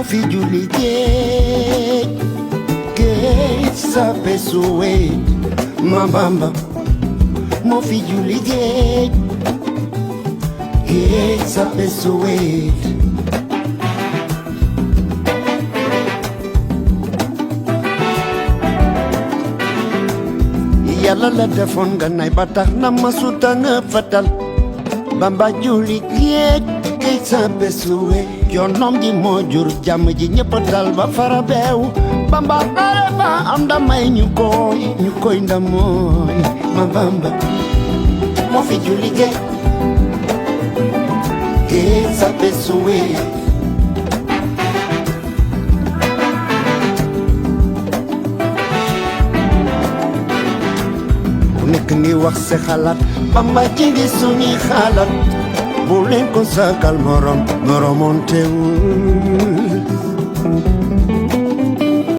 fi julli géej sape suwe Mambamba moo fi julli géej sape suwe Yàlla la defoon nga nay ba tax na masuta nga fatal Bamba julli géej sape suwe yoonam ji moo jur jàmm ji ñëpp dal ba fara beew Bamba are ba am ndamay ñu koy ndamooy Mambamba moo fi julli géej sape suwe nekk ngi wax sa xalaat Bamba ci ngi suñuy xalaat bu leen ko sakal morom moromoon teewul